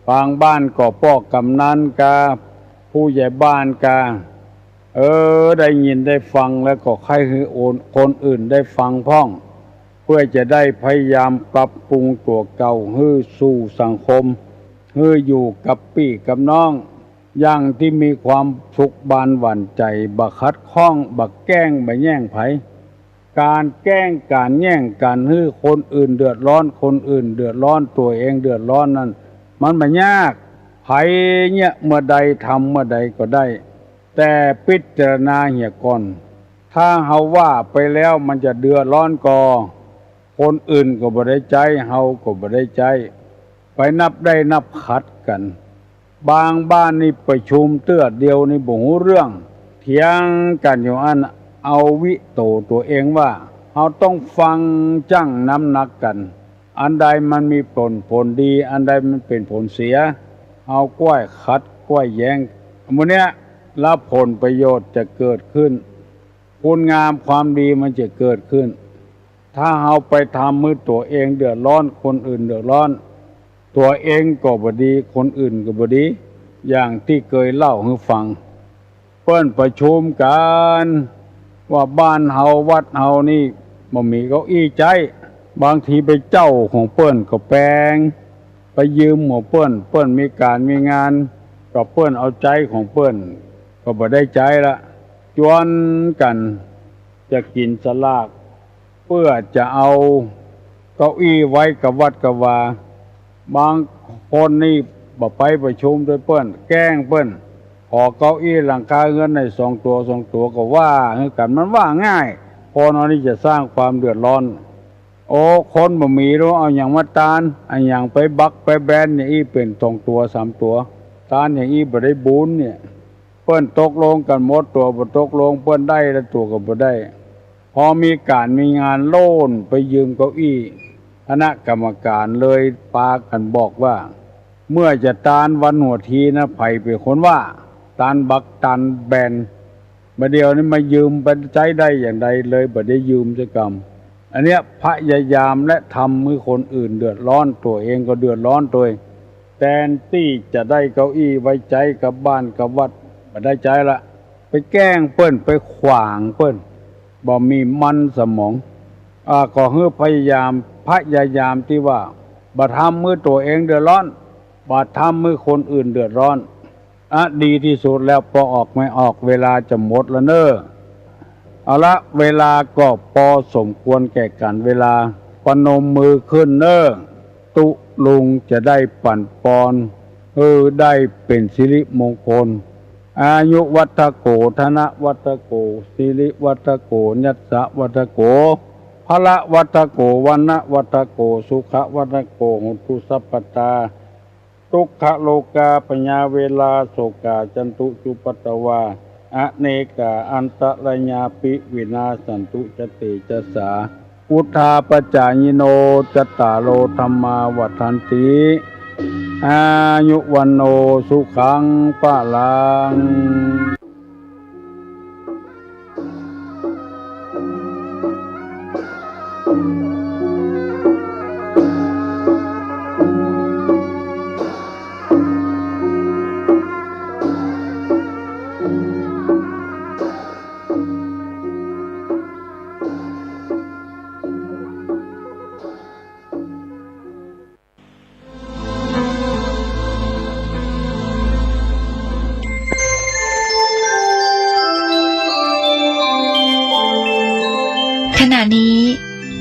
บางบ้านก็พ่อกำนันกาผู้ใหญ่บ้านกาได้ยินได้ฟังแล้วก็ใครให้คนอื่นได้ฟังพ้องเพื่อจะได้พยายามปรับปรุงตัวเก่าให้สู่สังคมให้อยู่กับพี่กับน้องอย่างที่มีความสุขบานหวั่นใจบักคัดข้องบักแกล้งบักแย่งไผการแกล้งการแย่งการให้คนอื่นเดือดร้อนคนอื่นเดือดร้อนตัวเองเดือดร้อนนั้นมันไม่ยากไผเนี่ยเมื่อใดทำเมื่อใดก็ได้แต่พิจารณาเหี่ยก่อนถ้าเฮาว่าไปแล้วมันจะเดือดร้อนก่อคนอื่นก็บ่ได้ใจเฮาก็บ่ได้ใจไปนับได้นับขัดกันบางบ้านนี่ประชุมเตื้อเดียวนี่บ่ฮู้เรื่องเถียงกันอยู่อันเอาวิโตตัวเองว่าเฮาต้องฟังจั่งน้ำหนักกันอันใดมันมีผลดีอันใดมันเป็นผลเสียเอาก้อยขัดก้อยแย้งมื้อเนี้ยรับผลประโยชน์จะเกิดขึ้นคุณงามความดีมันจะเกิดขึ้นถ้าเอาไปทำมือตัวเองเดือดร้อนคนอื่นเดือดร้อนตัวเองก็บ่ดีคนอื่นก็บ่ดีอย่างที่เคยเล่าให้ฟังเปิ้นประชุมกันว่าบ้านเฮาวัดเฮานี่บ่มีเก้าอี้ใจบางทีไปเจ้าของเปิ้นก็แปลงไปยืมของเปิ้นมีการมีงานก็เปิ้นเอาใจของเปิ้นก็บ่ได้ใจละจวนกันจะกินสลากเพื่อจะเอาเก้าอี้ไว้กับวัดกับวาบางคนนี่บ่ไปประชุมด้วยเปิ้นแกล้งเปิ้นขอเก้าอี้หลังคาเงินใน2 ตัวก็ว่าให้กันมันว่าง่ายพอนอนนี่จะสร้างความเดือดร้อนโอ้คนบ่มีรู้เอาอย่างมาตานเอาอย่างไปบักไปแบนอย่างอีเป็น2 ตัว 3 ตัวตานอย่างอีบ่ได้บุญเนี่ยเปิ้นตกลงกันหมดตัวบ่ตกลงเปิ้นได้แล้วตัวก็บ่ได้พอมีการมีงานโล่นไปยืมเก้าอี้คณะกรรมการเลยปากันบอกว่าเมื่อจะตานวันหัวทีนะไผเป็นคนว่าตานบักตานแบนบัดเดียวนี้มายืมไปใช้ได้อย่างใดเลยบ่ได้ยืมสักกรรมอันเนี้ยพยายามและทำให้คนอื่นเดือดร้อนตัวเองก็เดือดร้อนตัวแทนที่จะได้เก้าอี้ไว้ใจกับบ้านกับวัดบ่ได้ใจละไปแกล้งเปิ้นไปขวางเปิ้นบ่มีมันสมองก็ให้พยายามที่ว่าบ่ทำมือตัวเองเดือดร้อนบ่ทำมือคนอื่นเดือดร้อนดีที่สุดแล้วพอออกไม่ออกเวลาจะหมดแล้วเน้อเอาละเวลาก็พอสมควรแก่กันเวลาปนมมือขึ้นเน้อตุลุงจะได้ปั่นปอนได้เป็นสิริมงคลอายุวัฏโกธนะวัฏโกสิริวัฏโกยัสสะวัฏโกพละวัฏโกวันนะวัฏโกสุขวัฏโกหุตุสัพพตา ทุกขโลกาปญาเวลาโสกาจันตุจุปตตวาอเนกาอันตรญาปิวินาสันตุจติจสาพุทธาปจายโนจตตารโลธรรมาวัฏันติอายุวันโนสุขังปะลังขณะนี้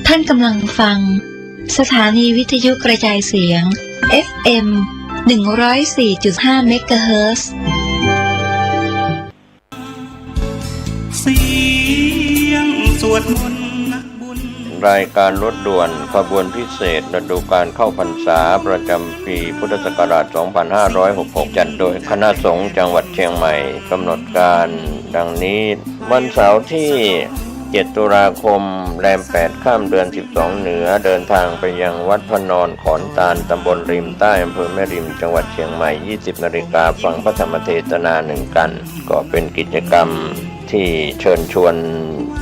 ท่านกำลังฟังสถานีวิทยุกระจายเสียง FM 104.5 เมกะเฮิรตซ์ เสียงสวดมนต์นักบุญ รายการรถด่วนขบวนพิเศษฤดูการเข้าพรรษาประจำปีพุทธศักราช 2566 จัดโดยคณะสงฆ์จังหวัดเชียงใหม่กำหนดการดังนี้วันเสาร์ที่7 ตุลาคมแรม 8 ค่ำเดือน 12 เหนือเดินทางไปยังวัดพระนอนขอนตาลตำบลริมใต้อำเภอแม่ริมจังหวัดเชียงใหม่ 20 นาฬิกาฟังพระธรรมเทศนา1 กันก็เป็นกิจกรรมที่เชิญชวน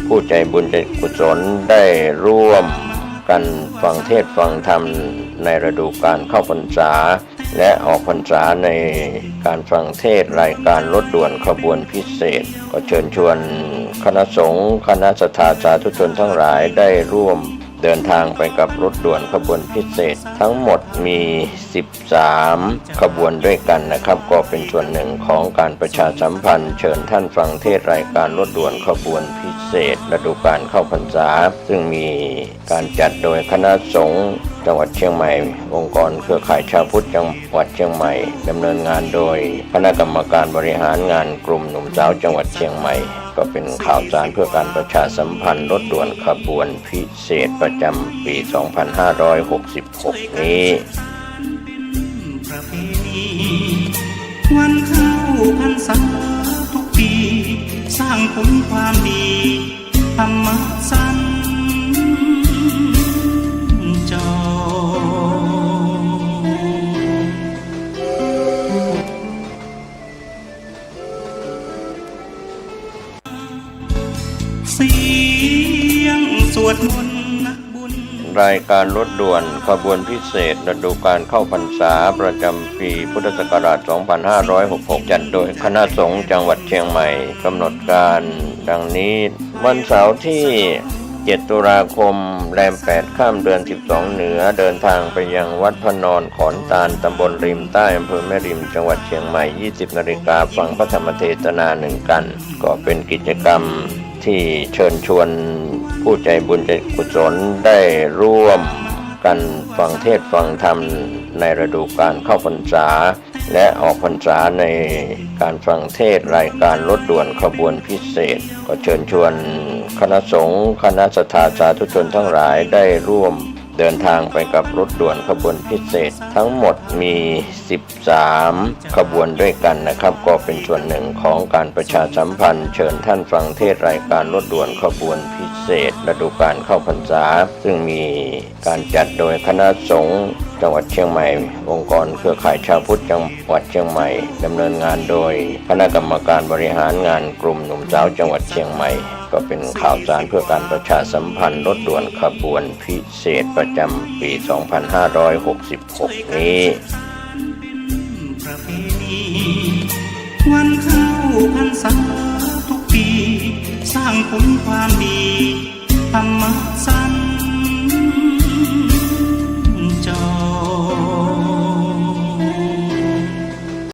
ผู้ใจบุญใจกุศลได้ร่วมกันฟังเทศน์ฟังธรรมในฤดูการเข้าพรรษาและออกพรรษาในการฟังเทศน์รายการรถด่วนขบวนพิเศษก็เชิญชวนคณะสงฆ์คณะศรัทธาสาธุชนทั้งหลายได้ร่วมเดินทางไปกับรถด่วนขบวนพิเศษทั้งหมดมี13ขบวนด้วยกันนะครับก็เป็นส่วนหนึ่งของการประชาสัมพันธ์เชิญท่านฟังเทศน์รายการรถด่วนขบวนพิเศษฤดูกาลเข้าพรรษาซึ่งมีการจัดโดยคณะสงฆ์จังหวัดเชียงใหม่องค์กรเครือข่ายชาวพุทธจังหวัดเชียงใหม่ดำเนินงานโดยคณะกรรมการบริหารงานกลุ่มหนุ่มสาวจังหวัดเชียงใหม่ก็เป็นข่าวสารเพื่อการประชาสัมพันธ์รถด่วนขบวนพิเศษประจำปี 2566 นี้ ประเพณีวันเข้าพรรษาทุกปีสร้างผลความดีธรรมะสัญจรเสียงสวดมนต์นักบุญ รายการรถด่วนขบวนพิเศษฤดูการเข้าพรรษาประจำปีพุทธศักราช 2566 จัดโดยคณะสงฆ์จังหวัดเชียงใหม่กำหนดการดังนี้วันเสาร์ที่7 ตุลาคมแรม 8 ค่ำเดือน 12 เหนือเดินทางไปยังวัดพระนอนขอนตาลตำบลริมใต้อำเภอแม่ริมจังหวัดเชียงใหม่ 20 นาฬิกาฟังพระธรรมเทศนา1 กันก็เป็นกิจกรรมที่เชิญชวนผู้ใจบุญใจกุศลได้ร่วมกันฟังเทศน์ฟังธรรมในฤดูการเข้าพรรษาและออกพรรษาในการฟังเทศน์รายการรถด่วนขบวนพิเศษก็เชิญชวนคณะสงฆ์คณะศรัทธาสาธุชนทั้งหลายได้ร่วมเดินทางไปกับรถด่วนขบวนพิเศษทั้งหมดมี13ขบวนด้วยกันนะครับก็เป็นส่วนหนึ่งของการประชาสัมพันธ์เชิญท่านฟังเทศน์รายการรถด่วนขบวนพิเศษฤดูกาลเข้าพรรษาซึ่งมีการจัดโดยคณะสงฆ์จังหวัดเชียงใหม่องค์กรเครือข่ายชาวพุทธจังหวัดเชียงใหม่ดำเนินงานโดยคณะกรรมการบริหารงานกลุ่มหนุ่มสาวจังหวัดเชียงใหม่ก็เป็นข่าวสารเพื่อการประชาสัมพันธ์รถด่วนขบวนพิเศษประจำปี 2566 นี้ ประเพณีวันเข้าพรรษาทุกปีสร้างผลความดีธรรมะสัญ